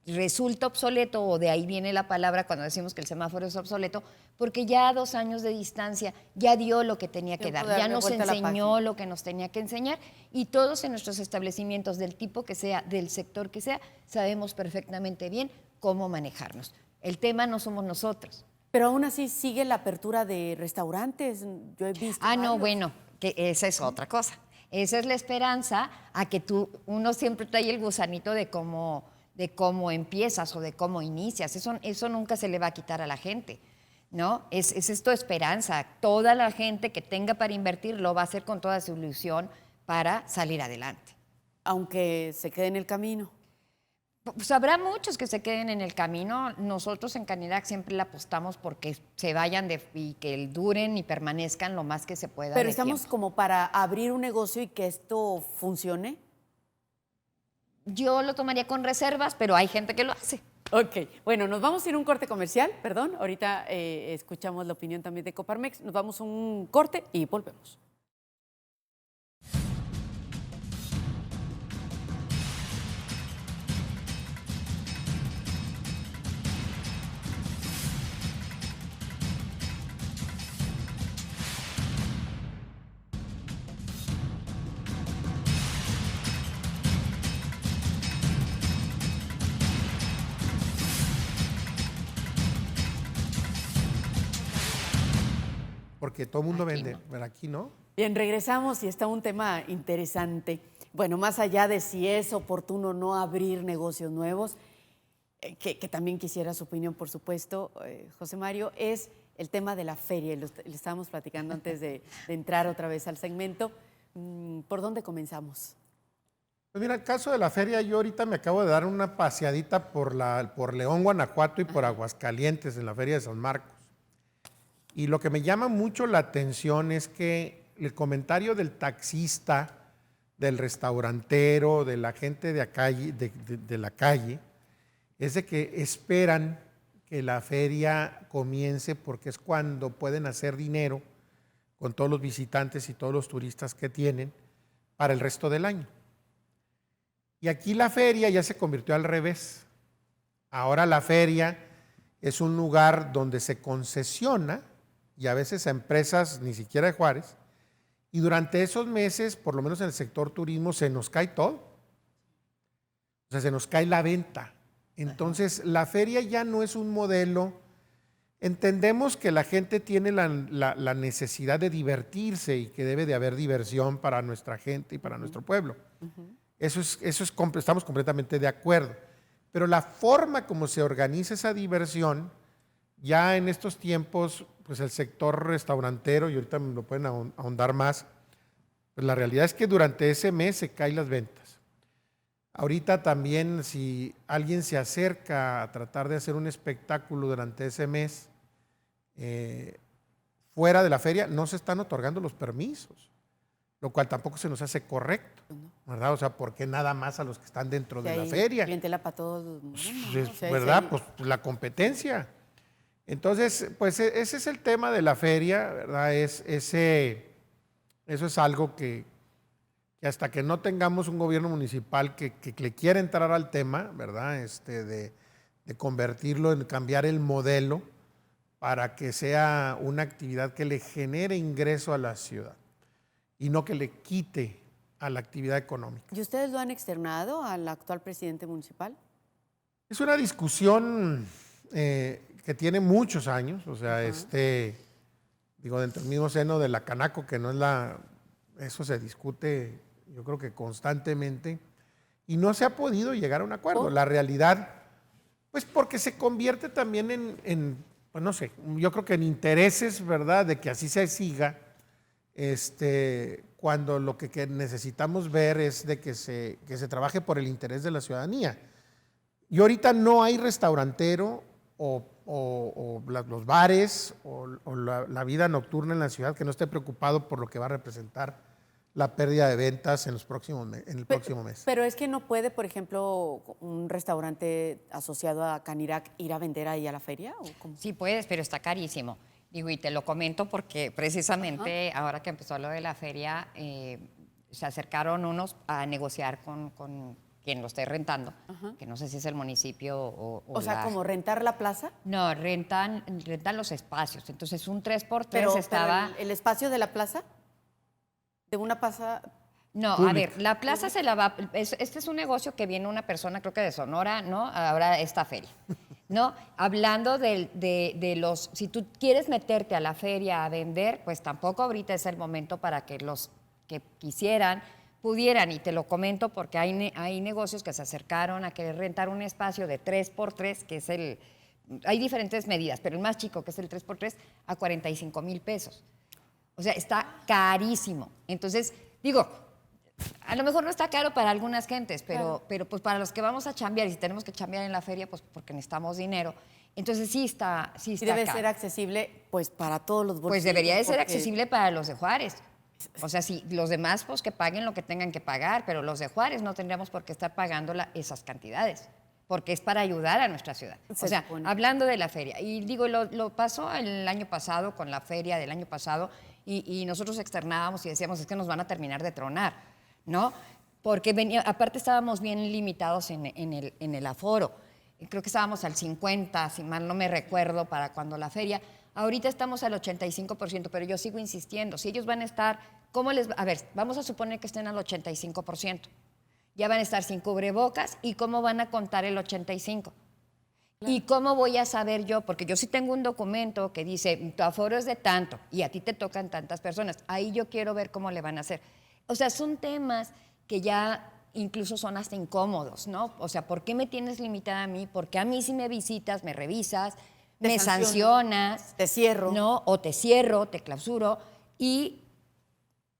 S2: resulta obsoleto, o de ahí viene la palabra cuando decimos que el semáforo es obsoleto, porque ya a 2 años de distancia ya dio lo que tenía que dar, ya nos enseñó lo que nos tenía que enseñar, y todos en nuestros establecimientos, del tipo que sea, del sector que sea, sabemos perfectamente bien cómo manejarnos. El tema no somos nosotros,
S1: Pero aún así sigue la apertura de restaurantes. Yo he visto.
S2: Ah, no,
S1: varios.
S2: bueno, que esa es otra cosa. Esa es la esperanza a que uno siempre trae el gusanito de cómo empiezas o de cómo inicias. Eso nunca se le va a quitar a la gente, ¿no? Es esto esperanza. Toda la gente que tenga para invertir lo va a hacer con toda su ilusión para salir adelante.
S1: Aunque se quede en el camino.
S2: Pues habrá muchos que se queden en el camino. Nosotros en Canirac siempre le apostamos porque se vayan y que duren y permanezcan lo más que se pueda.
S1: Pero
S2: de
S1: estamos
S2: tiempo.
S1: como para abrir un negocio y que esto funcione.
S2: Yo lo tomaría con reservas, pero hay gente que lo hace.
S1: Ok, bueno, nos vamos a ir a un corte comercial, perdón. Ahorita escuchamos la opinión también de Coparmex. Nos vamos a un corte y volvemos.
S3: Porque todo el mundo
S2: Aquí
S3: vende,
S2: no.
S3: pero aquí no.
S1: Bien, regresamos y está un tema interesante. Bueno, más allá de si es oportuno o no abrir negocios nuevos, que también quisiera su opinión, por supuesto, José Mario, es el tema de la feria. Le estábamos platicando antes de entrar otra vez al segmento. ¿Por dónde comenzamos?
S3: Pues mira, el caso de la feria, yo ahorita me acabo de dar una paseadita por León, Guanajuato y por Aguascalientes, en la Feria de San Marcos. Y lo que me llama mucho la atención es que el comentario del taxista, del restaurantero, de la gente de la calle, es de que esperan que la feria comience porque es cuando pueden hacer dinero con todos los visitantes y todos los turistas que tienen para el resto del año. Y aquí la feria ya se convirtió al revés. Ahora la feria es un lugar donde se concesiona, y a veces a empresas ni siquiera de Juárez, y durante esos meses, por lo menos en el sector turismo, se nos cae todo. O sea, se nos cae la venta. Entonces, la feria ya no es un modelo. Entendemos que la gente tiene la necesidad de divertirse y que debe de haber diversión para nuestra gente y para nuestro pueblo. Estamos completamente de acuerdo. Pero la forma como se organiza esa diversión, ya en estos tiempos, pues el sector restaurantero, y ahorita me lo pueden ahondar más, pues la realidad es que durante ese mes se caen las ventas. Ahorita también, si alguien se acerca a tratar de hacer un espectáculo durante ese mes, fuera de la feria, no se están otorgando los permisos, lo cual tampoco se nos hace correcto, ¿verdad? O sea, ¿por qué nada más a los que están dentro de la feria?
S1: Clientela para todos.
S3: ¿Verdad? Pues la competencia. Entonces, pues ese es el tema de la feria, ¿verdad? Eso es algo que hasta que no tengamos un gobierno municipal que le quiera entrar al tema, ¿verdad? De convertirlo en cambiar el modelo para que sea una actividad que le genere ingreso a la ciudad y no que le quite a la actividad económica.
S1: ¿Y ustedes lo han externado al actual presidente municipal?
S3: Es una discusión que tiene muchos años, o sea, digo, dentro del mismo seno de la Canaco, que no es eso se discute, yo creo que constantemente, y no se ha podido llegar a un acuerdo. La realidad, pues porque se convierte también pues no sé, yo creo que en intereses, ¿verdad?, de que así se siga, cuando lo que necesitamos ver es de que se trabaje por el interés de la ciudadanía. Y ahorita no hay restaurantero los bares o la vida nocturna en la ciudad que no esté preocupado por lo que va a representar la pérdida de ventas en el próximo mes.
S1: Pero es que no puede, por ejemplo, un restaurante asociado a Canirac ir a vender ahí a la feria, ¿o cómo?
S2: Sí puedes, pero está carísimo. Digo, y te lo comento porque precisamente ahora que empezó lo de la feria, se acercaron unos a negociar con quien lo esté rentando, que no sé si es el municipio
S1: o sea, ¿como rentar la plaza?
S2: No, rentan los espacios. Entonces, un 3x3
S1: Pero
S2: estaba...
S1: ¿el espacio de la plaza? ¿De una plaza?
S2: No,
S3: pública.
S2: A ver, la plaza se la va... Este es un negocio que viene una persona, creo que de Sonora, ¿no? Ahora esta feria. ¿no? Hablando de los, si tú quieres meterte a la feria a vender, pues tampoco ahorita es el momento para que los que quisieran pudieran, y te lo comento porque hay negocios que se acercaron a querer rentar un espacio de 3x3, que es hay diferentes medidas, pero el más chico, que es el 3x3, a 45,000 pesos. O sea, está carísimo. Entonces, digo, a lo mejor no está caro para algunas gentes, pero pues para los que vamos a chambear, y si tenemos que chambear en la feria, pues porque necesitamos dinero, entonces sí está
S1: Y debe
S2: caro.
S1: ser accesible pues para todos los bolsillos.
S2: Pues debería de ser
S1: porque
S2: accesible para los de Juárez. O sea, sí, los demás pues que paguen lo que tengan que pagar, pero los de Juárez no tendríamos por qué estar pagando esas cantidades, porque es para ayudar a nuestra ciudad.
S1: Se
S2: O sea,
S1: supone.
S2: hablando de la feria, y digo, lo pasó el año pasado con la feria del año pasado, y nosotros externábamos y decíamos, es que nos van a terminar de tronar, ¿no? Porque aparte estábamos bien limitados en el aforo. Creo que estábamos al 50, si mal no me recuerdo, para cuando la feria. Ahorita estamos al 85%, pero yo sigo insistiendo. Si ellos van a estar, a ver, vamos a suponer que estén al 85%. Ya van a estar sin cubrebocas, ¿y cómo van a contar el 85%? ¿Y cómo voy a saber yo? Porque yo sí tengo un documento que dice, tu aforo es de tanto y a ti te tocan tantas personas. Ahí yo quiero ver cómo le van a hacer. O sea, son temas que ya incluso son hasta incómodos, ¿no? O sea, ¿por qué me tienes limitada a mí? Porque a mí si me visitas, me revisas, me sancionas.
S1: Te cierro.
S2: ¿No? O te cierro, te clausuro, y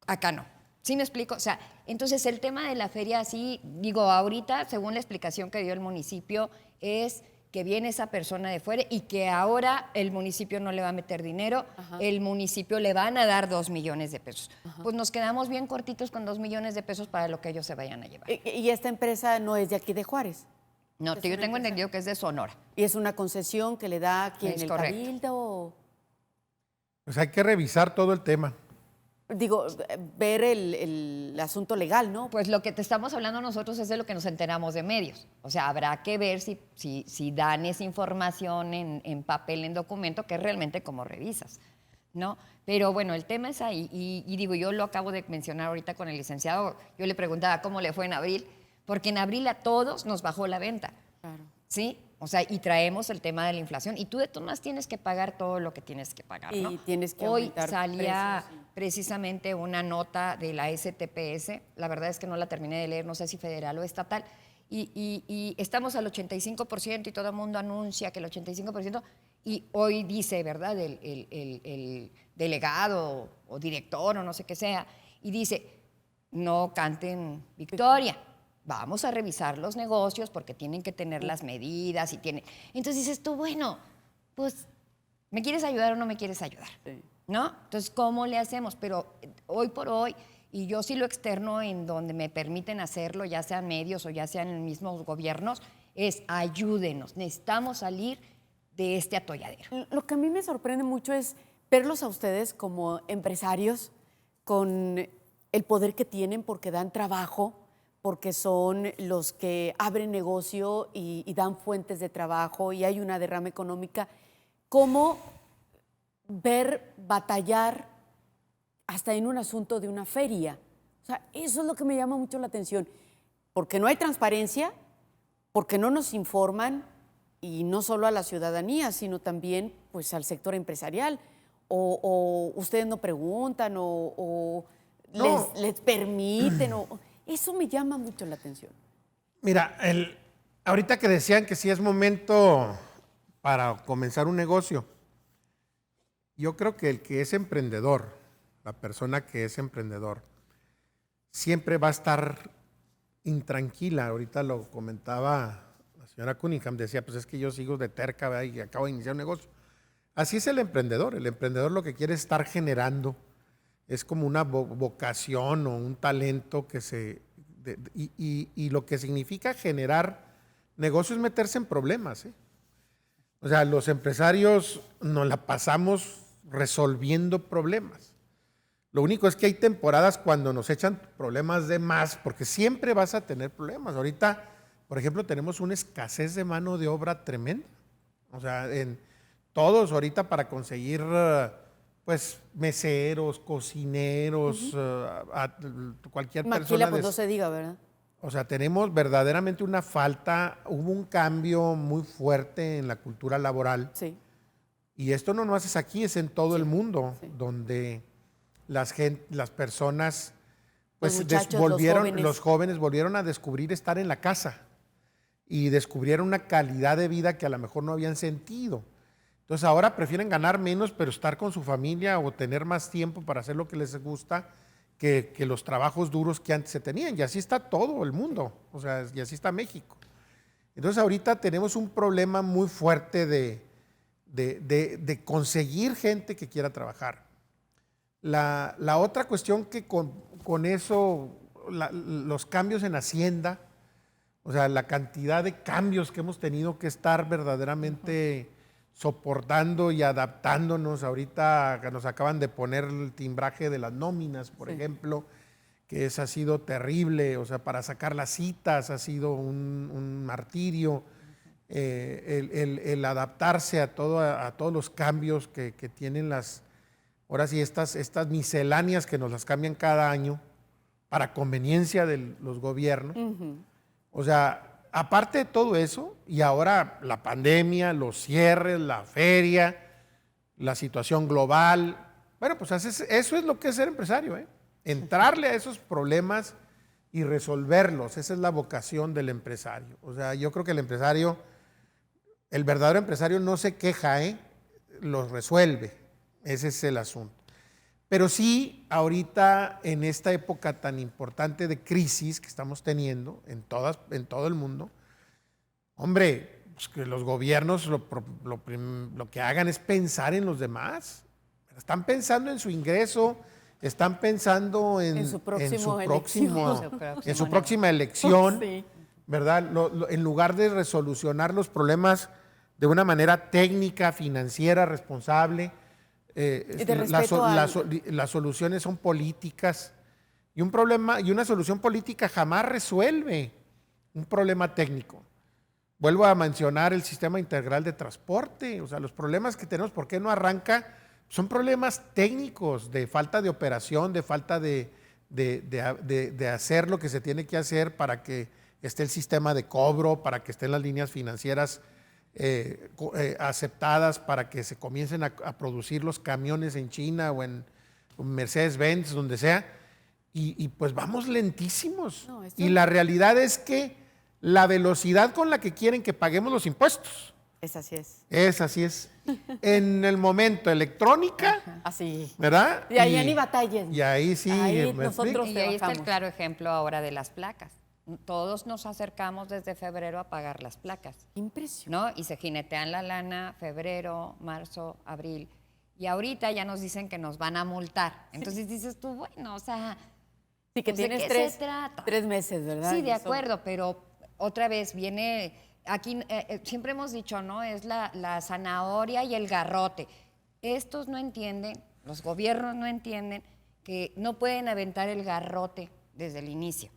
S2: acá no. ¿Sí me explico? O sea, entonces el tema de la feria, sí, digo, ahorita, según la explicación que dio el municipio, es que viene esa persona de fuera y que ahora el municipio no le va a meter dinero, el municipio le van a dar 2 millones de pesos. Pues nos quedamos bien cortitos con 2 millones de pesos para lo que ellos se vayan a llevar.
S1: Y esta empresa no es de aquí de Juárez.
S2: No,
S1: Es
S2: yo
S1: una
S2: tengo
S1: empresa.
S2: entendido que es de Sonora.
S1: ¿Y es una concesión que le da quien,
S2: Es
S1: el
S2: correcto.
S1: cabildo? O,
S3: Pues hay que revisar todo el tema.
S1: digo, ver el asunto legal, ¿no?
S2: Pues lo que te estamos hablando nosotros es de lo que nos enteramos de medios. O sea, habrá que ver si dan esa información en papel, en documento, que es realmente como revisas, ¿no? Pero bueno, el tema es ahí. Y digo, yo lo acabo de mencionar ahorita con el licenciado. Yo le preguntaba cómo le fue en abril, porque en abril a todos nos bajó la venta.
S1: Claro.
S2: ¿Sí? O sea, y traemos el tema de la inflación. Y tú de todas maneras tienes que pagar todo lo que tienes que pagar, ¿no?
S1: Y tienes que
S2: Hoy
S1: aumentar
S2: salía
S1: precios, sí.
S2: precisamente una nota de la STPS, la verdad es que no la terminé de leer, no sé si federal o estatal, y estamos al 85% y todo el mundo anuncia que el 85%, y hoy dice, ¿verdad?, el delegado o director o no sé qué sea, y dice, no canten victoria. Vamos a revisar los negocios porque tienen que tener las medidas y tiene. Entonces dices tú, bueno, pues, ¿me quieres ayudar o no me quieres ayudar?
S1: Sí.
S2: ¿No? Entonces, ¿cómo le hacemos? Pero hoy por hoy, y yo sí lo externo en donde me permiten hacerlo, ya sean medios o ya sean los mismos gobiernos, es ayúdenos, necesitamos salir de este atolladero.
S1: Lo que a mí me sorprende mucho es verlos a ustedes como empresarios con el poder que tienen porque dan trabajo, porque son los que abren negocio y dan fuentes de trabajo y hay una derrama económica. ¿Cómo ver batallar hasta en un asunto de una feria? O sea, eso es lo que me llama mucho la atención, porque no hay transparencia, porque no nos informan, y no solo a la ciudadanía, sino también pues, al sector empresarial. O ustedes no preguntan, o
S3: No.
S1: les permiten, eso me llama mucho la atención.
S3: Mira, ahorita que decían que sí es momento para comenzar un negocio, yo creo que el que es emprendedor, la persona que es emprendedor, siempre va a estar intranquila. Ahorita lo comentaba la señora Cunningham, decía, pues es que yo sigo de terca, ¿verdad?, y acabo de iniciar un negocio. Así es el emprendedor lo que quiere es estar generando, es como una vocación o un talento que y lo que significa generar negocios es meterse en problemas, ¿eh? O sea, los empresarios nos la pasamos resolviendo problemas. Lo único es que hay temporadas cuando nos echan problemas de más, porque siempre vas a tener problemas. Ahorita, por ejemplo, tenemos una escasez de mano de obra tremenda. O sea, en todos ahorita para conseguir pues meseros, cocineros, cualquier
S1: Maquila,
S3: persona.
S1: pues no se diga, ¿verdad?
S3: O sea, tenemos verdaderamente una falta, hubo un cambio muy fuerte en la cultura laboral.
S1: Sí.
S3: Y esto no es aquí, es en todo el mundo,
S1: sí.
S3: donde las personas,
S1: Los
S3: pues
S1: muchachos,
S3: los jóvenes volvieron a descubrir estar en la casa y descubrieron una calidad de vida que a lo mejor no habían sentido. Entonces ahora prefieren ganar menos, pero estar con su familia o tener más tiempo para hacer lo que les gusta que los trabajos duros que antes se tenían. Y así está todo el mundo, o sea, y así está México. Entonces ahorita tenemos un problema muy fuerte de conseguir gente que quiera trabajar. La otra cuestión que con eso, los cambios en Hacienda, o sea, la cantidad de cambios que hemos tenido que estar verdaderamente soportando y adaptándonos. Ahorita que nos acaban de poner el timbraje de las nóminas, por ejemplo, que ha sido terrible, o sea, para sacar las citas ha sido un martirio. El adaptarse a todos los cambios que tienen ahora sí, estas misceláneas que nos las cambian cada año para conveniencia de los gobiernos. O sea, aparte de todo eso, y ahora la pandemia, los cierres, la feria, la situación global, bueno, pues eso es lo que es ser empresario, ¿eh? Entrarle a esos problemas y resolverlos. Esa es la vocación del empresario. O sea, yo creo que el verdadero empresario no se queja, los resuelve. Ese es el asunto. Pero sí, ahorita en esta época tan importante de crisis que estamos teniendo en todo el mundo, hombre, pues que los gobiernos lo que hagan es pensar en los demás. Están pensando en su ingreso, están pensando en su próxima elección,
S1: Sí.
S3: ¿verdad? En lugar de resolucionar los problemas de una manera técnica, financiera, responsable, las soluciones son políticas y un problema y una solución política jamás resuelve un problema técnico. Vuelvo a mencionar el sistema integral de transporte. O sea, los problemas que tenemos, ¿por qué no arranca? Son problemas técnicos, de falta de operación, de falta de hacer lo que se tiene que hacer para que esté el sistema de cobro, para que estén las líneas financieras aceptadas, para que se comiencen a producir los camiones en China o en Mercedes-Benz, donde sea, y pues vamos lentísimos.
S1: No,
S3: y la realidad es que la velocidad con la que quieren que paguemos los impuestos,
S1: Así es.
S3: así es. En el momento electrónica,
S1: Así.
S3: ¿verdad?
S1: Y ahí ni batallen.
S3: Y ahí sí.
S1: Ahí
S3: ¿me
S1: nosotros
S3: explico?
S2: Y ahí está el
S1: trabajamos.
S2: claro ejemplo ahora de las placas. Todos nos acercamos desde febrero a pagar las placas,
S1: Impresionante.
S2: ¿no? Y se jinetean la lana febrero, marzo, abril. Y ahorita ya nos dicen que nos van a multar. Entonces dices tú, bueno, o sea,
S1: Sí, que
S2: pues, ¿de
S1: tienes
S2: qué se trata?
S1: 3 meses, ¿verdad?
S2: Sí,
S1: Y
S2: de
S1: eso-
S2: acuerdo, pero otra vez viene, aquí siempre hemos dicho, ¿no? Es la zanahoria y el garrote. Estos no entienden, los gobiernos no entienden que no pueden aventar el garrote desde el inicio.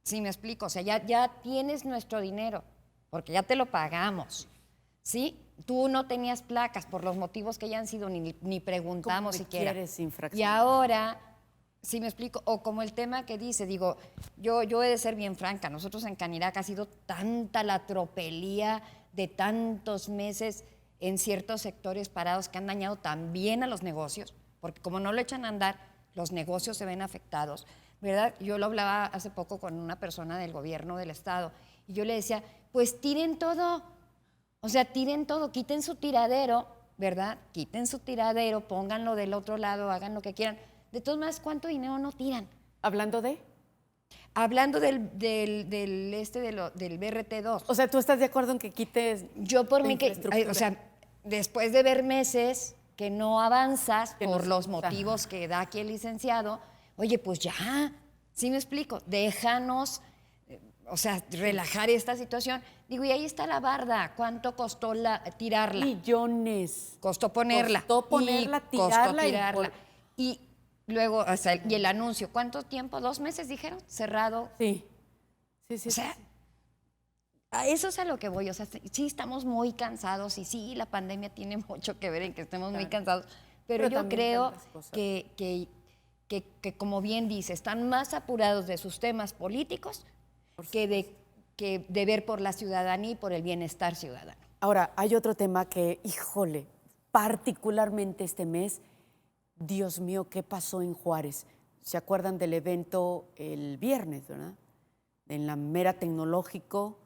S2: ¿Sí me explico? O sea, ya tienes nuestro dinero, porque ya te lo pagamos, ¿sí? Tú no tenías placas por los motivos que ya han sido, ni preguntamos
S1: ¿Cómo
S2: siquiera.
S1: requieres infracción?
S2: Y ahora, ¿sí me explico? O como el tema que dice, digo, yo he de ser bien franca, nosotros en Canirac ha sido tanta la tropelía de tantos meses en ciertos sectores parados que han dañado también a los negocios, porque como no lo echan a andar, los negocios se ven afectados, ¿verdad? Yo lo hablaba hace poco con una persona del gobierno del estado y yo le decía, pues tiren todo, o sea, tiren todo, quiten su tiradero, ¿verdad? Quiten su tiradero, pónganlo del otro lado, hagan lo que quieran. De todos modos, ¿cuánto dinero no tiran?
S1: Hablando de...
S2: Hablando del BRT2.
S1: O sea, ¿tú estás de acuerdo en que quites
S2: Yo por
S1: la
S2: mí que,
S1: infraestructura?
S2: o sea, después de ver meses que no avanzas
S1: Que
S2: por
S1: no-
S2: los
S1: ajá.
S2: motivos que da aquí el licenciado, oye, pues ya, ¿sí me explico? Déjanos, o sea, relajar esta situación. Digo, y ahí está la barda. ¿Cuánto costó tirarla?
S1: Millones.
S2: Costó ponerla.
S1: Costó ponerla,
S2: Y costó
S1: tirarla y
S2: tirarla. Y luego, o sea, y el anuncio, ¿cuánto tiempo? 2 meses dijeron, cerrado.
S1: Sí. Sí, sí.
S2: O sea,
S1: sí.
S2: a eso es a lo que voy. O sea, sí estamos muy cansados y sí, la pandemia tiene mucho que ver en que estemos muy cansados. Pero yo
S1: también
S2: creo
S1: tantas cosas.
S2: que, como bien dice, están más apurados de sus temas políticos que de ver por la ciudadanía y por el bienestar ciudadano.
S1: Ahora, hay otro tema que, híjole, particularmente este mes, Dios mío, ¿qué pasó en Juárez? ¿Se acuerdan del evento el viernes, verdad? En la Mera Tecnológico,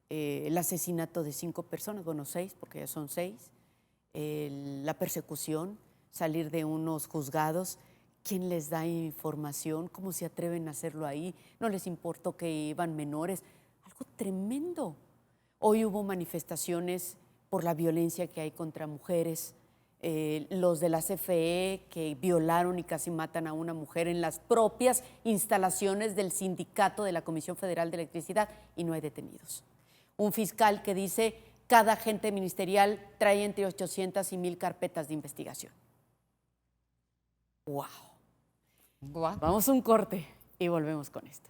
S1: el asesinato de 5 personas, bueno, 6, porque ya son 6, la persecución, salir de unos juzgados. ¿Quién les da información? ¿Cómo se atreven a hacerlo ahí? No les importó que iban menores. Algo tremendo. Hoy hubo manifestaciones por la violencia que hay contra mujeres. Los de la CFE que violaron y casi matan a una mujer en las propias instalaciones del sindicato de la Comisión Federal de Electricidad y no hay detenidos. Un fiscal que dice cada agente ministerial trae entre 800 y 1000 carpetas de investigación. ¡Wow! Vamos a un corte y volvemos con esto.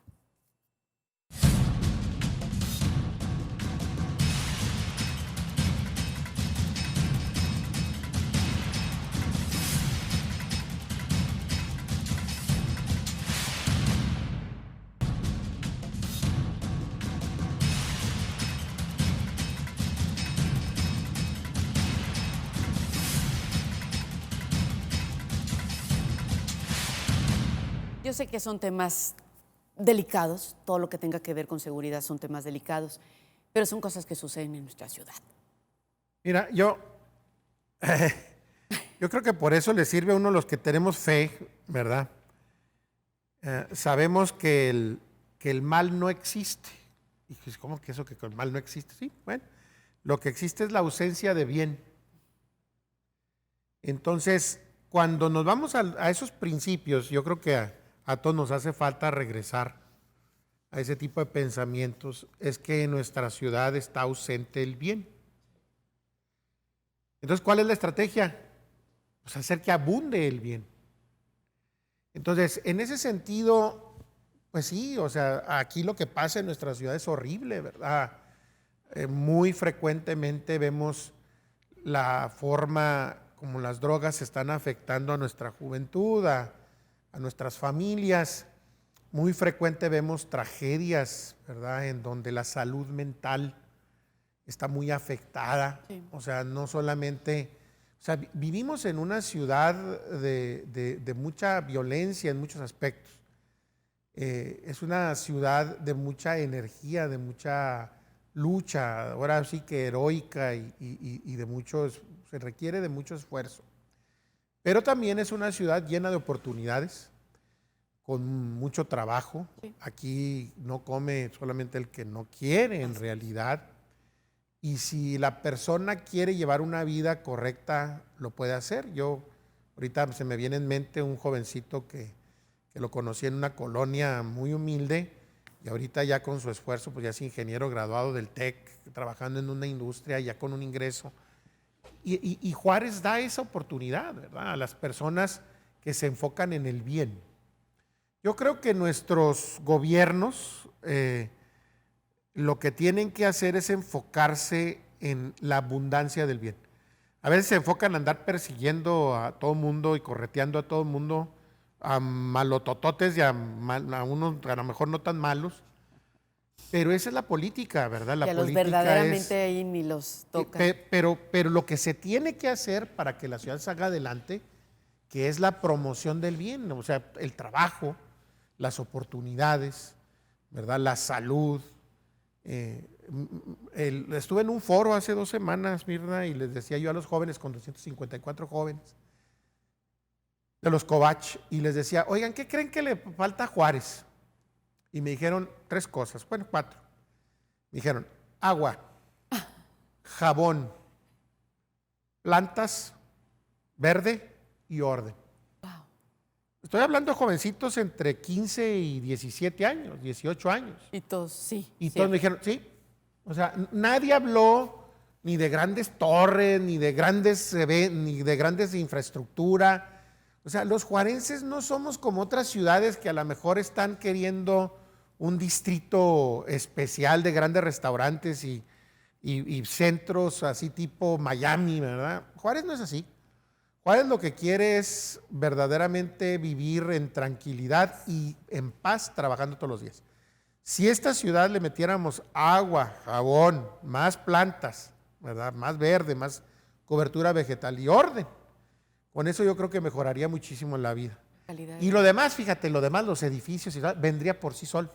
S1: Yo sé que son temas delicados, todo lo que tenga que ver con seguridad son temas delicados, pero son cosas que suceden en nuestra ciudad.
S3: Mira, yo creo que por eso le sirve a uno los que tenemos fe, ¿verdad? Sabemos que el mal no existe. Y dices, ¿cómo que eso que el mal no existe? Sí, bueno, lo que existe es la ausencia de bien. Entonces, cuando nos vamos a esos principios, yo creo que a todos nos hace falta regresar a ese tipo de pensamientos, es que en nuestra ciudad está ausente el bien. Entonces, ¿cuál es la estrategia? Pues hacer que abunde el bien. Entonces, en ese sentido, pues sí, o sea, aquí lo que pasa en nuestra ciudad es horrible, ¿verdad? Muy frecuentemente vemos la forma como las drogas están afectando a nuestra juventud, a nuestras familias. Muy frecuente vemos tragedias, ¿verdad? En donde la salud mental está muy afectada. Sí. O sea, no solamente, o sea, vivimos en una ciudad de mucha violencia en muchos aspectos. Es una ciudad de mucha energía, de mucha lucha, ahora sí que heroica y de muchos, se requiere de mucho esfuerzo. Pero también es una ciudad llena de oportunidades, con mucho trabajo. Sí. Aquí no come solamente el que no quiere en realidad. Y si la persona quiere llevar una vida correcta, lo puede hacer. Yo, ahorita se me viene en mente un jovencito que lo conocí en una colonia muy humilde y ahorita ya con su esfuerzo, pues ya es ingeniero graduado del TEC, trabajando en una industria, ya con un ingreso. Y Juárez da esa oportunidad, ¿verdad? A las personas que se enfocan en el bien. Yo creo que nuestros gobiernos lo que tienen que hacer es enfocarse en la abundancia del bien. A veces se enfocan en andar persiguiendo a todo mundo y correteando a todo mundo, a malotototes y a unos a lo mejor no tan malos, pero esa es la política, ¿verdad? La política
S1: los verdaderamente ahí ni los toca.
S3: Pero lo que se tiene que hacer para que la ciudad salga adelante, que es la promoción del bien, o sea, el trabajo, las oportunidades, ¿verdad? La salud. Estuve en un foro hace 2 semanas, Mirna, y les decía yo a los jóvenes, con 254 jóvenes, de los Covach, y les decía, oigan, ¿qué creen que le falta a Juárez? Y me dijeron 3 cosas, bueno, 4. Me dijeron, agua, jabón, plantas, verde y orden. Wow. Estoy hablando de jovencitos entre 15 y 17 años, 18 años.
S1: Y todos, sí.
S3: Y todos me dijeron, sí. O sea, nadie habló ni de grandes torres, ni de grandes infraestructura. O sea, los juarenses no somos como otras ciudades que a lo mejor están queriendo un distrito especial de grandes restaurantes y centros así tipo Miami, ¿verdad? Juárez no es así. Juárez lo que quiere es verdaderamente vivir en tranquilidad y en paz trabajando todos los días. Si esta ciudad le metiéramos agua, jabón, más plantas, ¿verdad? Más verde, más cobertura vegetal y orden, con eso yo creo que mejoraría muchísimo la vida.
S1: Calidad.
S3: Y lo demás, fíjate, lo demás, los edificios y tal, vendría por sí solo.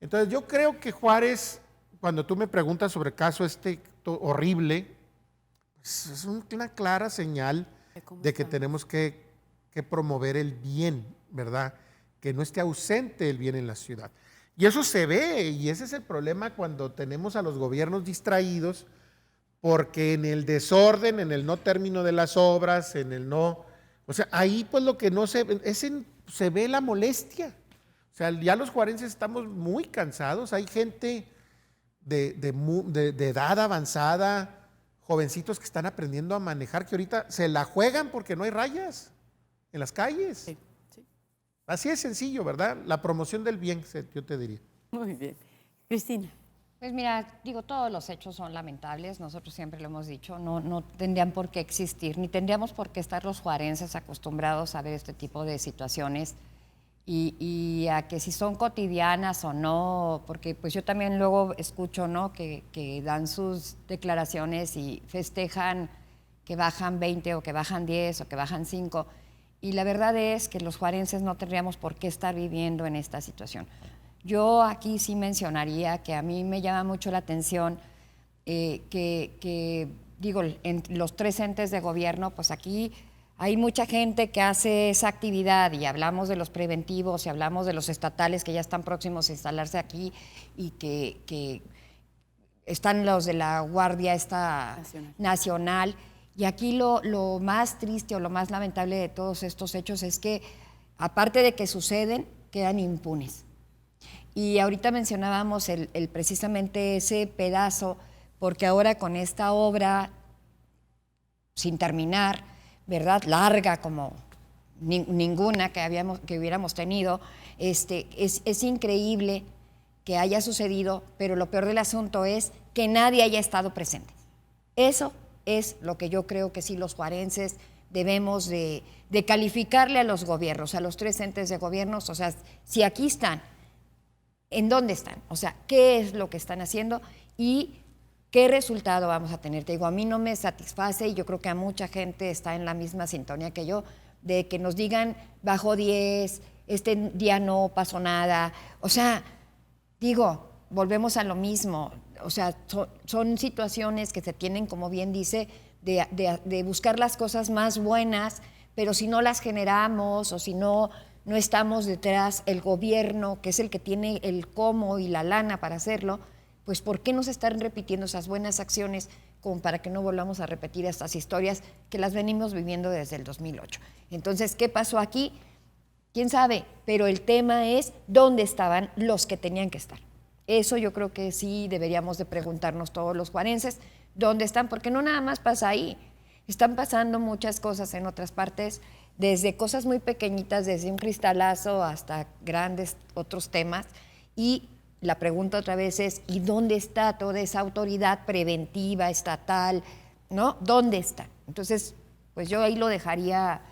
S3: Entonces yo creo que Juárez, cuando tú me preguntas sobre el caso horrible, pues es una clara señal de que tenemos que promover el bien, ¿verdad? Que no esté ausente el bien en la ciudad. Y eso se ve, y ese es el problema cuando tenemos a los gobiernos distraídos, porque en el desorden, en el no término de las obras, en el no... O sea, ahí pues lo que no se ve, se ve la molestia. O sea, ya los juarenses estamos muy cansados, hay gente de edad avanzada, jovencitos que están aprendiendo a manejar, que ahorita se la juegan porque no hay rayas en las calles.
S1: Sí, sí.
S3: Así es sencillo, ¿verdad? La promoción del bien, yo te diría.
S1: Muy bien. Cristina.
S2: Pues mira, digo, todos los hechos son lamentables, nosotros siempre lo hemos dicho, no tendrían por qué existir, ni tendríamos por qué estar los juarenses acostumbrados a ver este tipo de situaciones y a que si son cotidianas o no, porque pues yo también luego escucho, ¿no?, que dan sus declaraciones y festejan que bajan 20 o que bajan 10 o que bajan 5, y la verdad es que los juarenses no tendríamos por qué estar viviendo en esta situación. Yo aquí sí mencionaría que a mí me llama mucho la atención digo, en los 3 entes de gobierno, pues aquí hay mucha gente que hace esa actividad y hablamos de los preventivos y hablamos de los estatales que ya están próximos a instalarse aquí y que están los de la Guardia Nacional. Y aquí lo más triste o lo más lamentable de todos estos hechos es que, aparte de que suceden, quedan impunes. Y ahorita mencionábamos precisamente ese pedazo, porque ahora con esta obra sin terminar, ¿verdad?, larga como ninguna que hubiéramos tenido, es increíble que haya sucedido, pero lo peor del asunto es que nadie haya estado presente. Eso es lo que yo creo que sí los juarenses debemos de calificarle a los gobiernos, a los 3 entes de gobiernos. O sea, si aquí están, ¿en dónde están? O sea, ¿qué es lo que están haciendo y qué resultado vamos a tener? Te digo, a mí no me satisface y yo creo que a mucha gente está en la misma sintonía que yo, de que nos digan bajó 10, este día no pasó nada. O sea, digo, volvemos a lo mismo. O sea, son situaciones que se tienen, como bien dice, de buscar las cosas más buenas, pero si no las generamos o si no estamos detrás, el gobierno, que es el que tiene el cómo y la lana para hacerlo, pues ¿por qué no se están repitiendo esas buenas acciones como para que no volvamos a repetir estas historias que las venimos viviendo desde el 2008? Entonces, ¿qué pasó aquí? ¿Quién sabe? Pero el tema es dónde estaban los que tenían que estar. Eso yo creo que sí deberíamos de preguntarnos todos los juarenses, ¿dónde están? Porque no nada más pasa ahí, están pasando muchas cosas en otras partes, desde cosas muy pequeñitas, desde un cristalazo hasta grandes otros temas. Y la pregunta otra vez es, ¿y dónde está toda esa autoridad preventiva, estatal? ¿No? ¿Dónde está? Entonces, pues yo ahí lo dejaría,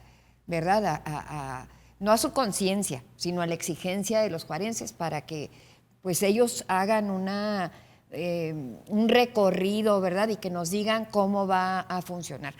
S2: ¿verdad?, no a su conciencia, sino a la exigencia de los juarenses para que pues ellos hagan un recorrido, ¿verdad?, y que nos digan cómo va a funcionar.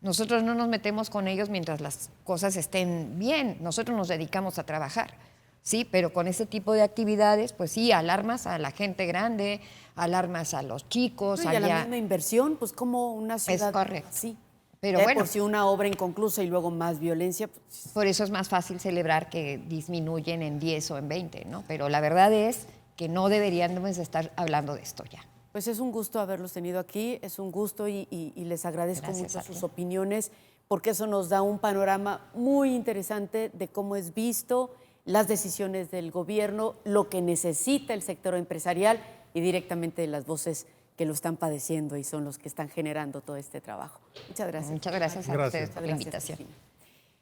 S2: Nosotros no nos metemos con ellos mientras las cosas estén bien, nosotros nos dedicamos a trabajar, sí, pero con ese tipo de actividades, pues sí, alarmas a la gente grande, alarmas a los chicos.
S1: Y a la misma inversión, pues como una ciudad...
S2: Es correcto.
S1: Sí.
S2: Pero bueno,
S1: por si una obra inconclusa y luego más violencia. Pues...
S2: Por eso es más fácil celebrar que disminuyen en 10 o en 20, ¿no? Pero la verdad es que no deberíamos estar hablando de esto ya.
S1: Pues es un gusto haberlos tenido aquí, es un gusto y les agradezco
S2: Gracias
S1: mucho sus opiniones, porque eso nos da un panorama muy interesante de cómo es visto las decisiones del gobierno, lo que necesita el sector empresarial y directamente las voces que lo están padeciendo y son los que están generando todo este trabajo. Muchas gracias.
S2: Muchas gracias a ustedes por la invitación.
S1: Cristina.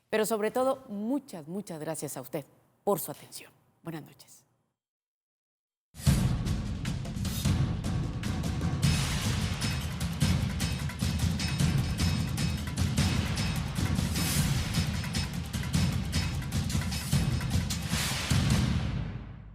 S1: Pero sobre todo, muchas gracias a usted por su atención. Buenas noches.